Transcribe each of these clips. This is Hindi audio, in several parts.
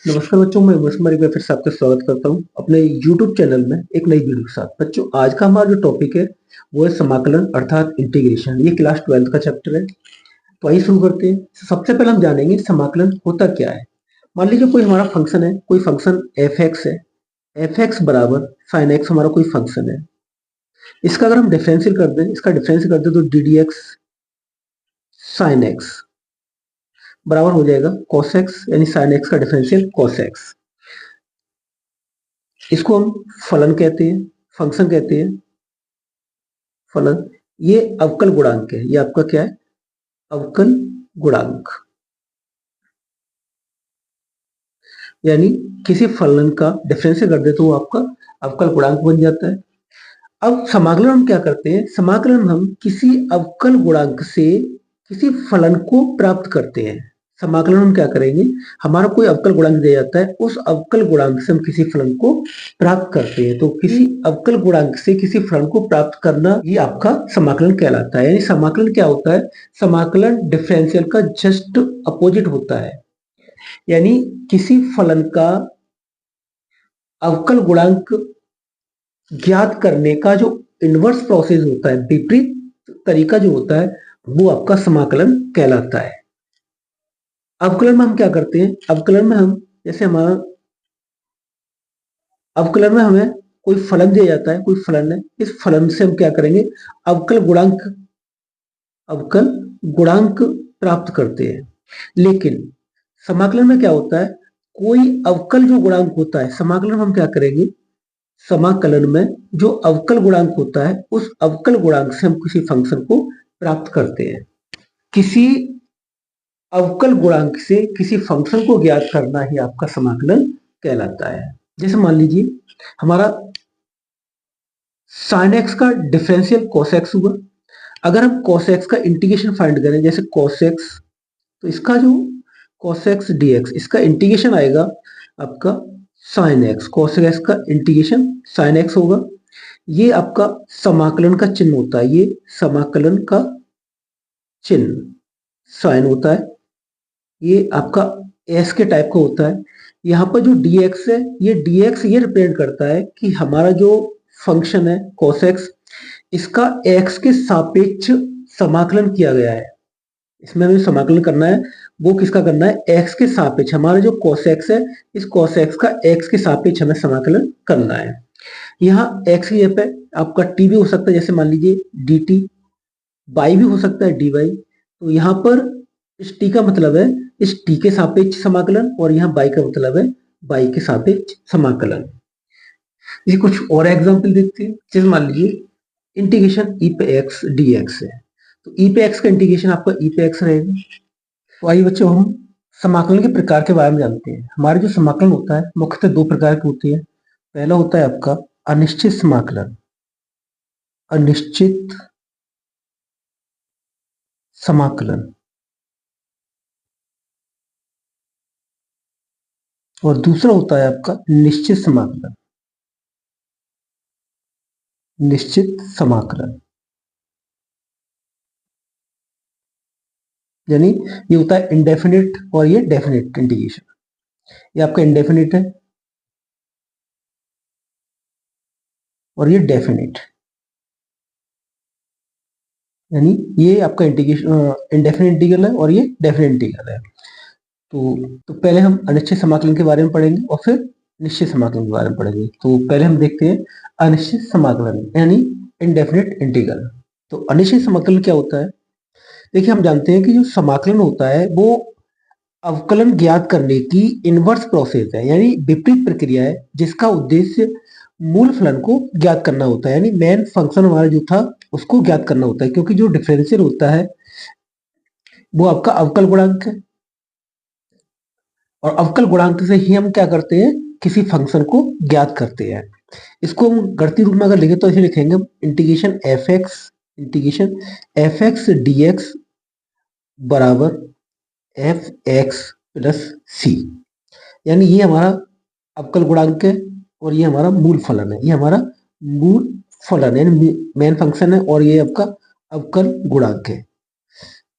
नमस्कार बच्चों, मैं मुस्मर एक बार फिर से आपका स्वागत करता हूं अपने YouTube चैनल में एक नई वीडियो के साथ। बच्चों, आज का हमारा जो टॉपिक है वो है समाकलन अर्थात इंटीग्रेशन। ये क्लास 12th का चैप्टर है। तो आइए शुरू करते हैं। सबसे पहले हम जानेंगे समाकलन होता क्या है। मान लीजिए कोई हमारा फंक्शन है, कोई फंक्शन एफ एक्स है। एफ एक्स बराबर साइन एक्स हमारा कोई फंक्शन है। इसका अगर हम डिफरेंशियल कर दें, इसका डिफरेंशियल कर दें तो D D x sine x बराबर हो जाएगा कॉस एक्स, यानी साइन एक्स का डिफरेंशियल कॉस एक्स। इसको हम फलन कहते हैं, फंक्शन कहते हैं, फलन। ये अवकल गुणांक है। ये आपका क्या है? अवकल गुणांक। यानी किसी फलन का डिफरेंशियल कर दे तो वो आपका अवकल गुणांक बन जाता है। अब समाकलन हम क्या करते हैं? समाकलन हम किसी अवकल गुणांक से किसी फलन को प्राप्त करते हैं। समाकलन हम क्या करेंगे? हमारा कोई अवकल गुणांक दिया जाता है, उस अवकल गुणांक से हम किसी फलन को प्राप्त करते हैं। तो किसी अवकल गुणांक से किसी फलन को प्राप्त करना ये आपका समाकलन कहलाता है। यानी समाकलन क्या होता है? समाकलन डिफरेंशियल का जस्ट अपोजिट होता है। यानी किसी फलन का अवकल गुणांक ज्ञात करने का जो इनवर्स प्रोसेस होता है, विपरीत तरीका जो होता है, वो आपका समाकलन कहलाता है। अवकलन में हम क्या करते हैं? अवकलन में हम जैसे हमारा अवकलन में हमें कोई फलन दिया जाता है, कोई फलन है, इस फलन से हम क्या करेंगे? अवकल गुणांक प्राप्त करते हैं। लेकिन समाकलन में क्या होता है? कोई अवकल जो गुणांक होता है, समाकलन में हम क्या करेंगे? समाकलन में जो अवकल गुणांक होता है, उस अवकल गुणांक से हम किसी फंक्शन को प्राप्त करते हैं। किसी अवकल गुणांक से किसी फंक्शन को ज्ञात करना ही आपका समाकलन कहलाता है। जैसे मान लीजिए हमारा साइन एक्स का डिफरेंशियल कॉस एक्स हुआ। अगर हम कॉस एक्स का इंटीग्रेशन फाइंड करें, जैसे कॉस एक्स, तो इसका जो कॉस एक्स डी एक्स, इसका इंटीग्रेशन आएगा आपका साइन एक्स। कॉस एक्स का इंटीग्रेशन साइन एक्स होगा। ये आपका समाकलन का चिन्ह होता है। ये समाकलन का चिन्ह साइन होता है। ये आपका एस के टाइप का होता है। यहाँ पर जो dx है, ये dx ये रिप्रेजेंट करता है कि हमारा जो फंक्शन है cos x, इसका x के सापेक्ष समाकलन किया गया है। इसमें हमें समाकलन करना है, वो किसका करना है? x के सापेक्ष। हमारा जो cos x है, इस cos x का x के सापेक्ष हमें समाकलन करना है। यहाँ x की जगह पे आपका t भी हो सकता है, जैसे मान लीजिए dt, y भी हो सकता है dy। तो यहाँ पर इस t का मतलब है इस t के सापेक्ष समाकलन, और यहाँ y का मतलब है y के सापेक्ष समाकलन। ये कुछ और एग्जांपल देखते हैं। जैसे मान लीजिए इंटीग्रेशन e पे x dx है, तो e पे x का इंटीग्रेशन आपका e पे x रहेगा। तो आइए बच्चों, हम समाकलन के प्रकार के बारे में जानते हैं। हमारे जो समाकलन होता है मुख्यतः दो प्रकार के होते हैं। पहला होता है आपका अनिश्चित समाकलन, अनिश्चित समाकलन, और दूसरा होता है आपका निश्चित समाकलन, निश्चित समाकलन। यानी ये होता है इंडेफिनिट और ये डेफिनिट इंटीग्रेशन। ये आपका इंडेफिनिट है और ये डेफिनिट, यानी ये आपका इंटीग्रेशन इंडेफिनिट इंटीग्रल है और ये डेफिनिट इंटीग्रल है। तो पहले हम अनिश्चित समाकलन के बारे में पढ़ेंगे और फिर निश्चित समाकलन के बारे में पढ़ेंगे। तो पहले हम देखते हैं अनिश्चित समाकलन यानी इनडेफिनिट इंटीग्रल। तो अनिश्चित समाकलन क्या होता है? देखिए, हम जानते हैं कि जो समाकलन होता है वो अवकलन ज्ञात करने की इनवर्स प्रोसेस है, यानी विपरीत प्रक्रिया है, जिसका उद्देश्य मूल फलन को ज्ञात करना होता है। यानी मेन फंक्शन हमारा जो था उसको ज्ञात करना होता है, क्योंकि जो डिफरेंशियल होता है वो आपका अवकल गुणांक है, और अवकल गुणांक से ही हम क्या करते हैं? किसी फंक्शन को ज्ञात करते हैं। इसको हम गणितीय रूप में अगर लिखें तो ऐसे लिखेंगे, integration F x d x बराबर एफ एक्स प्लस सी। यानी ये हमारा अवकल गुणांक है और ये हमारा मूल फलन है। ये हमारा मूल फलन है, मेन फंक्शन है, और ये आपका अवकल गुणांक है।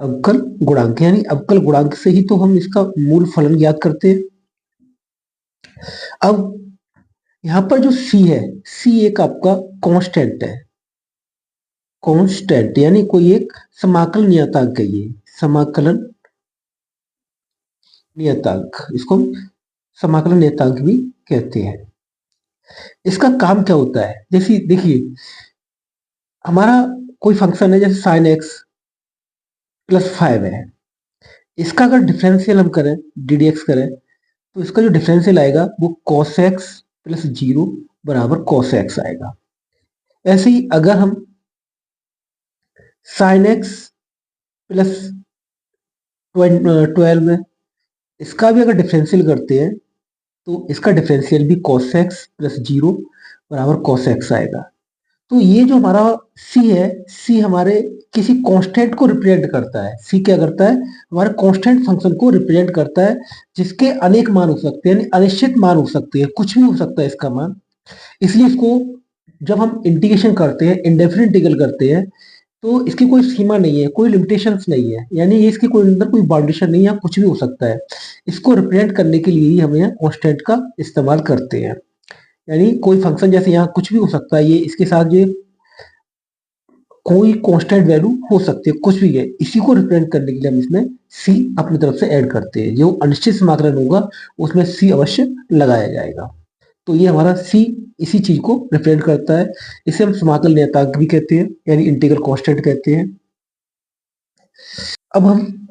अवकल गुणांक यानी अवकल गुणांक से ही तो हम इसका मूल फलन ज्ञात करते हैं। अब यहाँ पर जो c है, c एक आपका कांस्टेंट है, कांस्टेंट यानी कोई एक समाकलन नियतांक है, ये समाकलन नियतांक, इसको हम समाकलन नियतांक भी कहते हैं। इसका काम क्या होता है, जैसे देखिए हमारा कोई फंक्शन है जैसे साइन एक्स प्लस 5 है, इसका अगर डिफरेंशियल हम करें डी डी एक्स करें तो इसका जो डिफरेंशियल आएगा वो cos x प्लस 0 बराबर cos x आएगा। ऐसे ही अगर हम sin x प्लस 12 है, इसका भी अगर डिफरेंशियल करते हैं तो इसका डिफरेंशियल भी cos x प्लस 0 बराबर cos x आएगा। तो ये जो हमारा c है, c हमारे किसी कांस्टेंट को रिप्रेजेंट करता है। c क्या करता है, हमारे कांस्टेंट फंक्शन को रिप्रेजेंट करता है, जिसके अनेक मान हो सकते हैं, यानी अनिश्चित मान हो सकते हैं, कुछ भी हो सकता है इसका मान। इसलिए इसको जब हम इंटीग्रेशन करते हैं, इंडेफिनिट इंटीग्रल करते हैं, तो इसकी कोई सीमा नहीं है, कोई लिमिटेशंस नहीं है, यानी ये इसकी कोई अंदर कोई बाउंडेशन नहीं है, कुछ भी हो सकता है। इसको रिप्रेजेंट करने के लिए ही हम यहाँ कांस्टेंट का इस्तेमाल करते हैं। यानी कोई फंक्शन जैसे यहाँ कुछ भी हो सकता है, ये इसके साथ ये कोई कांस्टेंट वैल्यू हो सकती है, कुछ भी है, इसी को रिप्रेजेंट करने के लिए हम इसमें सी अपनी तरफ से ऐड करते हैं। जो अनिश्चित समाकलन होगा उसमें सी अवश्य लगाया जाएगा। तो ये हमारा सी इसी चीज को रिप्रेजेंट करता है। इसे हम समाकल नियतांक भी कहते हैं, यानी इंटीग्रल कांस्टेंट कहते हैं। अब हम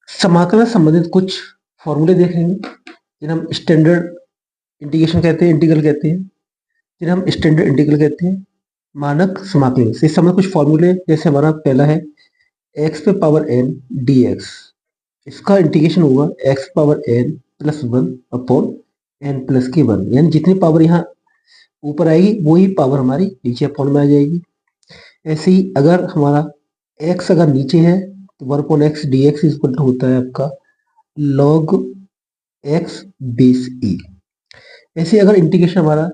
समाकलन संबंधित कुछ फॉर्मूले देखेंगे, जिन्हें हम स्टैंडर्ड इंटीग्रेशन कहते हैं, इंटीग्रल कहते हैं, जिन्हें हम स्टैंडर्ड इंटीग्रल कहते हैं, मानक समाकलन। से इस समय कुछ फॉर्मूले, जैसे हमारा पहला है एक्स पे पावर एन डी एक्स, इसका इंटीग्रेशन होगा x power n plus 1 upon n plus के 1, यानी जितनी पावर यहाँ ऊपर आएगी वही पावर हमारी नीचे अपॉन में आ जाएगी। ऐसे ही अगर हमारा x अगर नीचे है तो 1 upon x d x equal to होता है आपका log x बेस ई। ऐसे अगर इंटीग्रेशन हमारा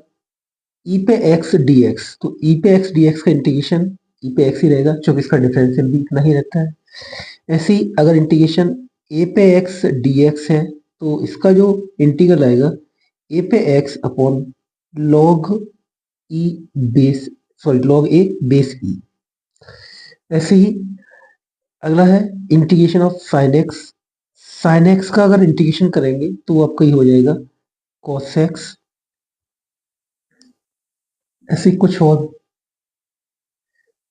e पे x dx, तो e पे x dx का इंटीग्रेशन e पे x ही रहेगा, क्योंकि इसका डिफरेंशियल भी इतना ही रहता है। ऐसे ही अगर इंटीग्रेशन a पे x dx है तो इसका जो इंटीग्रल आएगा a पे x upon log e base log a base e। ऐसे ही अगला है integration of sine x. Sine x का अगर इंटीग्रेशन करेंगे तो आपका ये हो जाएगा cos x। ऐसे कुछ और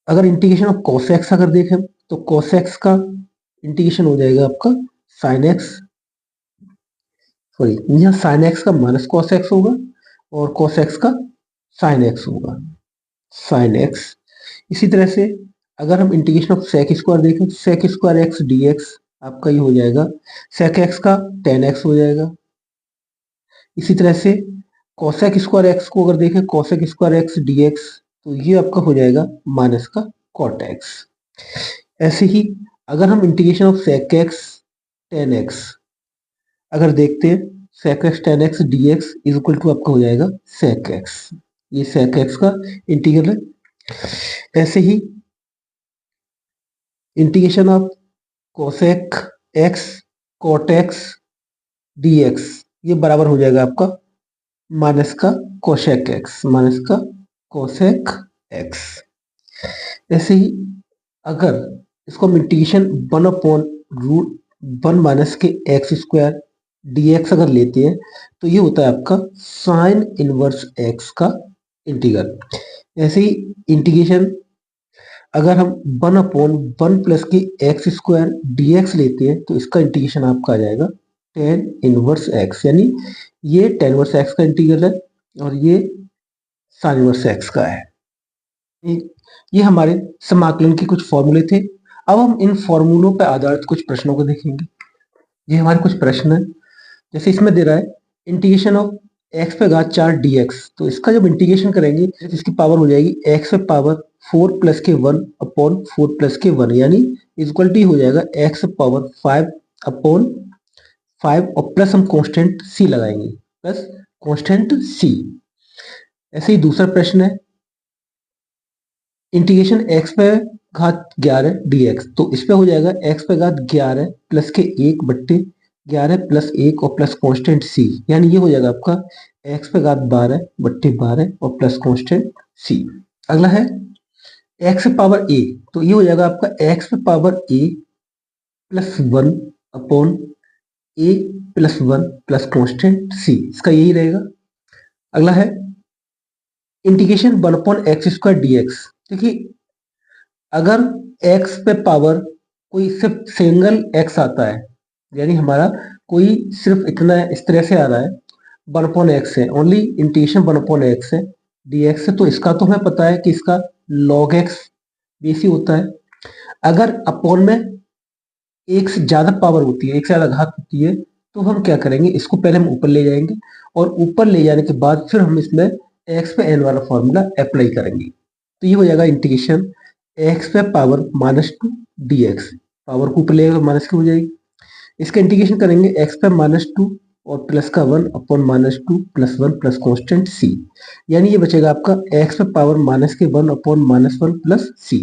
अगर इंटीग्रेशन ऑफ cos x अगर देखें तो cos x का इंटीग्रेशन हो जाएगा आपका sin x, सॉरी यहाँ sin x का माइनस cos x होगा और cos x का sin x होगा, sin x। इसी तरह से अगर हम इंटीग्रेशन ऑफ sec स्क्वायर देखें, sec स्क्वायर x dx आपका ये हो जाएगा sec x का tan x हो जाएगा। इसी तरह से cosec स्क्वायर x को अगर देखें, cosec स्क्वायर x dx, तो ये आपका हो जाएगा माइनस का cot x। ऐसे ही अगर हम integration of sec x tan x अगर देखते हैं, sec x tan x dx is equal to आपका हो जाएगा sec x, ये sec x का इंटीग्रल है। ऐसे ही integration of cosec x cot x dx ये बराबर हो जाएगा आपका माइनस का कोशेक एक्स, माइनस का कोशेक एक्स। ऐसे ही अगर इसको हम इंटीग्रेशन 1 अपॉन रूट 1 माइनस के एक्स स्क्वायर dx अगर लेते हैं तो ये होता है आपका साइन इनवर्स एक्स का इंटीग्रल। ऐसे ही इंटीग्रेशन अगर हम 1 अपॉन 1 प्लस के एक्स स्क्वायर dx लेते हैं तो इसका इंटीग्रेशन आपका आ जाएगा टेन इनवर्स एक्स, यानी ये टेन इनवर्स एक्स का इंटीग्रल है और ये साइन इनवर्स एक्स का है। ये हमारे समाकलन के कुछ फॉर्मूले थे। अब हम इन फॉर्मूलों पर आधारित कुछ प्रश्नों को देखेंगे। ये हमारे कुछ प्रश्न है, जैसे इसमें दे रहा है इंटीग्रेशन ऑफ एक्स पे घात 4 dx, तो इसका जब इंटीग्रेशन करेंगे तो इसकी पावर हो जाएगी एक्स पे पावर 4 प्लस के 1 अपॉन 4 प्लस के 1, यानी इक्वल टू हो जाएगा एक्स पावर 5 अपॉन 5 और प्लस हम कांस्टेंट c लगाएंगे, प्लस कांस्टेंट c। ऐसे ही दूसरा प्रश्न है इंटीग्रेशन x पे घात 11 dx, तो इस पे हो जाएगा x पे घात 11 प्लस के 1 बट्टे 11 प्लस 1 और प्लस कांस्टेंट सी, यानी ये हो जाएगा आपका x पे घात 12 बट्टे 12 और प्लस कांस्टेंट सी। अगला है x पावर a, तो ये हो जाएगा आपका x पे power a plus 1 upon a plus 1 plus constant C, इसका यही रहेगा। अगला है integration 1 upon x square d x. देखिए अगर x पे पावर कोई सिर्फ सिंगल x आता है, यानी हमारा कोई सिर्फ इतना इस तरह से आ रहा है 1 अपॉन एक्स है, ओनली इंटीग्रेशन 1 अपॉन एक्स है dx है, तो इसका तो हमें पता है कि इसका log x बेसी होता है। अगर अपॉन में एक से ज्यादा पावर होती है, एक से ज्यादा घात होती है, तो हम क्या करेंगे, इसको पहले हम ऊपर ले जाएंगे और ऊपर ले जाने के बाद फिर हम इसमें x पे n वाला फॉर्मूला अप्लाई करेंगे। तो ये हो जाएगा इंटीग्रेशन x पे पावर -2 dx, पावर को ऊपर ले जाएगा माइनस की हो जाएगी। इसका इंटीग्रेशन करेंगे x पे -2 और प्लस का 1 upon -2 plus 1 plus constant c, यानी ये बचेगा आपका x पे पावर -1 अपॉन -1 प्लस c।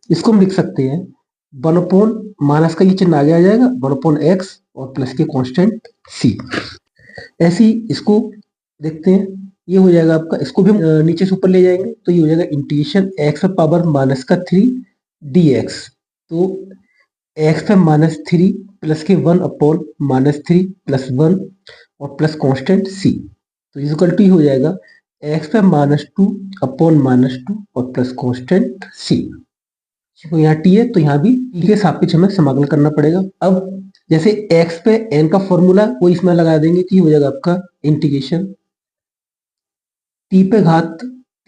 इसको हम लिख सकते हैं 1 अपॉन माइनस का ये चिन्ह आगे आ जाएगा 1 अपॉन एक्स और प्लस के कांस्टेंट c। ऐसे ही इसको देखते हैं, ये हो जाएगा आपका, इसको भी हम नीचे से ऊपर ले जाएंगे तो ये हो जाएगा इंटीग्रेशन x पे पावर -3 dx, तो x पे -3 प्लस के 1 अपॉन -3 प्लस 1 और प्लस कांस्टेंट c, तो इक्वल टू हो जाएगा x पे -2 अपॉन -2 और प्लस कांस्टेंट c। तो यहाँ t है तो यहाँ भी t के सापेक्ष हमें समाकलन करना पड़ेगा। अब जैसे x पे n का फॉर्मूला वो इसमें लगा देंगे तो ये हो जाएगा आपका इंटीग्रेशन t पे घात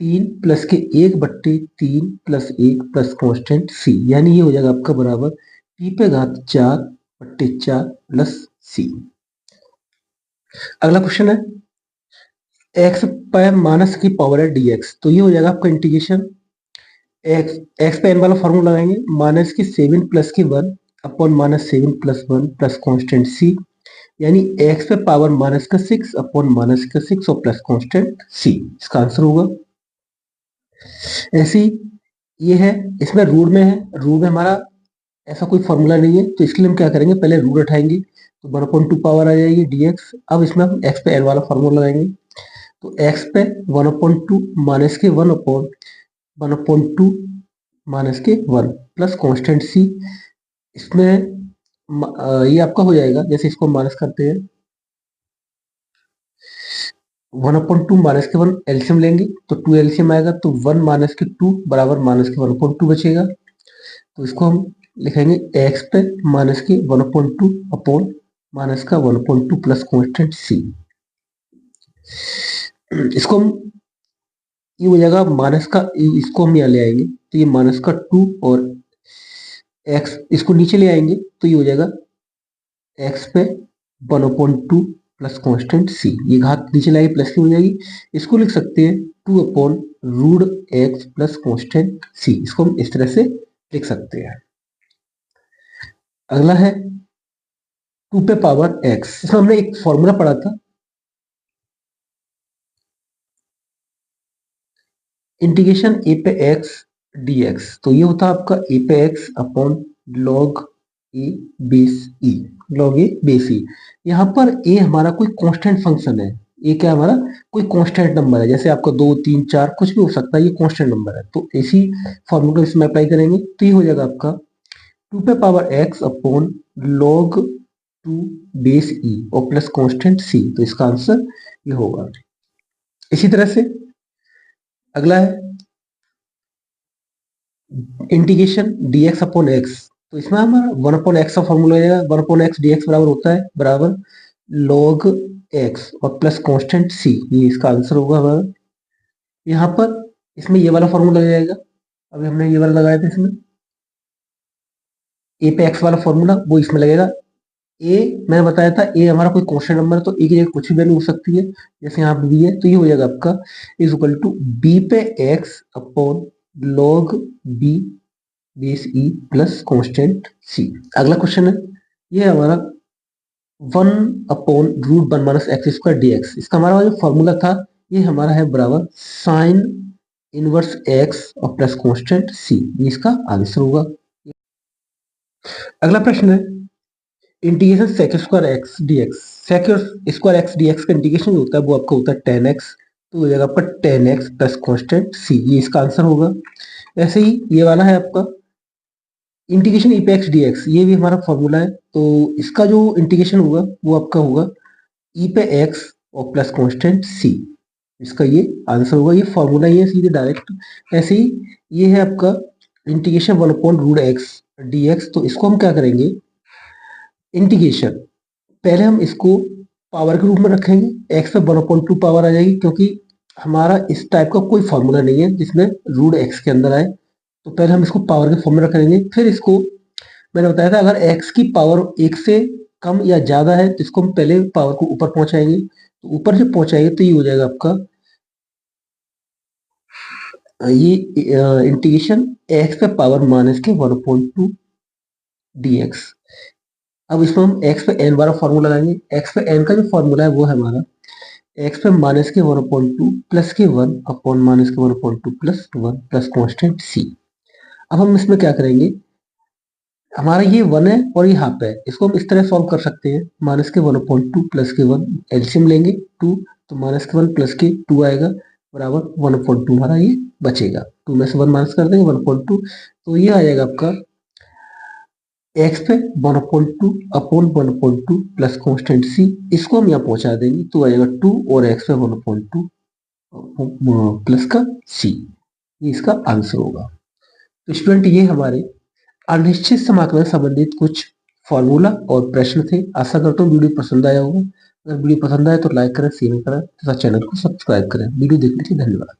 3 प्लस के 1 बट्टे 3 प्लस 1 प्लस कांस्टेंट c, यानी ये हो जाएगा आपका बराबर t पे घात 4 बट्टे 4 प्लस c। अगला क्वेश्चन है x पे माइनस की पावर है dx, तो ये हो जाएगा आपका इंटीग्रेशन x पे n वाला फॉर्मूला लगाएंगे माइनस की 7 प्लस की 1 upon -7 plus 1 plus constant c, यानी x पे पावर -6 अपॉन -6 और प्लस कांस्टेंट c, इसका आंसर होगा। ऐसी ये है, इसमें रूट में है, रूट में हमारा ऐसा कोई फॉर्मूला नहीं है, तो इसके लिए हम क्या करेंगे, पहले रूट उठाएंगे तो 1/2 पावर आ जाएगी dx। अब इसमें हम x पे n वाला फॉर्मूला लगाएंगे तो x पे 1/2 माइनस के 1 अपॉन 1/2 माइनस के 1 प्लस कांस्टेंट c, इसमें ये आपका हो जाएगा, जैसे इसको माइनस करते हैं 1/2 माइनस के 1 एलसीएम लेंगे तो 2 एलसीएम आएगा, तो 1 माइनस के 2 बराबर माइनस के 1/2 बचेगा, तो इसको हम लिखेंगे x पे माइनस के 1/2 अपॉन माइनस का 1/2 प्लस कांस्टेंट c। इसको हम ये हो जाएगा माइनस का, इसको हम यहाँ ले आएंगे तो ये माइनस का 2 और x इसको नीचे ले आएंगे तो ये हो जाएगा x पे 1/2 प्लस कांस्टेंट c, ये घात नीचे लाएंगे प्लस की हो जाएगी, इसको लिख सकते हैं 2 upon root x plus constant c, इसको हम इस तरह से लिख सकते हैं। अगला है 2 पे पावर x, इसमें हमने एक फॉर्मूला पढ़ा था इंटीग्रेशन a पे x dx, तो ये होता है आपका a पे x upon log a base e, log a base e। यहाँ पर a हमारा कोई कांस्टेंट फंक्शन है, a क्या हमारा कोई कांस्टेंट नंबर है, जैसे आपका 2 3 4 कुछ भी हो सकता है, ये कांस्टेंट नंबर है, तो इसी फॉर्मूला इसमें अप्लाई करेंगे तो ये हो जाएगा आपका 2 पे power x upon log 2 base e और प्लस कांस्टेंट c, तो इसका आंसर ये होगा। इसी तरह से अगला है इंटीग्रेशन dx अपॉन x, तो इसमें हमारा 1 अपॉन एक्स का फॉर्मूला आएगा, 1 अपॉन एक्स dx बराबर होता है बराबर log x और प्लस कांस्टेंट c, ये इसका आंसर होगा हमारा। यहाँ पर इसमें ये वाला फॉर्मूला लग जाएगा, अभी हमने ये वाला लगाया था, इसमें a पे x वाला फॉर्मूला वो इसमें लगेगा। a मैंने बताया था a हमारा कोई कांस्टेंट नंबर है तो a की जगह कुछ भी वैल्यू हो सकती है, जैसे यहाँ पे b है तो ये हो जाएगा आपका इज इक्वल टू b पे x upon log b base e plus constant c। अगला क्वेश्चन है, ये हमारा 1 upon root 1 minus x square dx, इसका हमारा जो फॉर्मूला था ये हमारा है बराबर साइन इनवर्स x और प्लस कांस्टेंट c, ये इसका आंसर होगा। अगला प्रश्न है integration sec square x d x, sec square x d x का इंटीग्रेशन जो होता है वो आपका होता है टेन एक्स, तो हो जाएगा आपका टेन एक्स प्लस कॉन्स्टेंट सी, ये इसका आंसर होगा। ऐसे ही ये वाला है आपका इंटीग्रेशन ई पे एक्स डी एक्स, ये भी हमारा फॉर्मूला है, तो इसका जो इंटीग्रेशन होगा वो आपका होगा ई पे एक्स और प्लस कॉन्स्टेंट सी, इसका ये आंसर होगा, ये फॉर्मूला ही है सीधे डायरेक्ट। ऐसे ही ये है आपका integration one upon root x d x, तो इसको हम क्या करेंगे, इंटीग्रेशन पहले हम इसको पावर के रूप में रखेंगे, एक्स पे वन अपॉइंट टू पावर आ जाएगी, क्योंकि हमारा इस टाइप का कोई फॉर्मूला नहीं है जिसमें रूट एक्स के अंदर आए, तो पहले हम इसको पावर के फॉर्म में रखेंगे। फिर इसको मैंने बताया था अगर एक्स की पावर एक से कम या ज्यादा है तो इसको हम पहले पावर को ऊपर पहुंचाएंगे, तो ऊपर जब पहुंचाएंगे तो ये हो जाएगा आपका ये इंटीग्रेशन एक्स पे पावर माइनस के one upon to D x. अब इसमें हम एक्स पे एन वाला फॉर्मूला लगाएंगे, एक्स पे एन का जो फॉर्मूला है वो है हमारा एक्स पे माइनस के वन अपॉइंट टू प्लस के वन अपॉन माइनस के one upon two plus one plus constant C. अब हम इसमें क्या करेंगे, हमारा ये वन है और ये हाफ है, इसको हम इस तरह सॉल्व कर सकते हैं, माइनस के वन अपॉइंट टू प्लस के वन एलसीएम लेंगे टू, तो माइनस के वन प्लस के टू आएगा बराबर वन अपॉइंट टू, हमारा ये बचेगा, टू में से वन माइनस कर देंगे वन अपॉइंट टू, तो ये आ जाएगा आपका एक्स पे one upon two upon one upon two plus constant C, इसको हम यहाँ पहुंचा देंगे तो आएगा टू और एक्स पे वन अपॉइंट टू प्लस का सी, ये इसका आंसर होगा। तो स्टूडेंट ये हमारे अनिश्चित समाकलन संबंधित कुछ फॉर्मूला और प्रश्न थे। आशा करता हूँ वीडियो पसंद आया होगा, अगर वीडियो पसंद आए तो लाइक करें, शेयर करें तथा चैनल को सब्सक्राइब करें। वीडियो देखने के लिए धन्यवाद।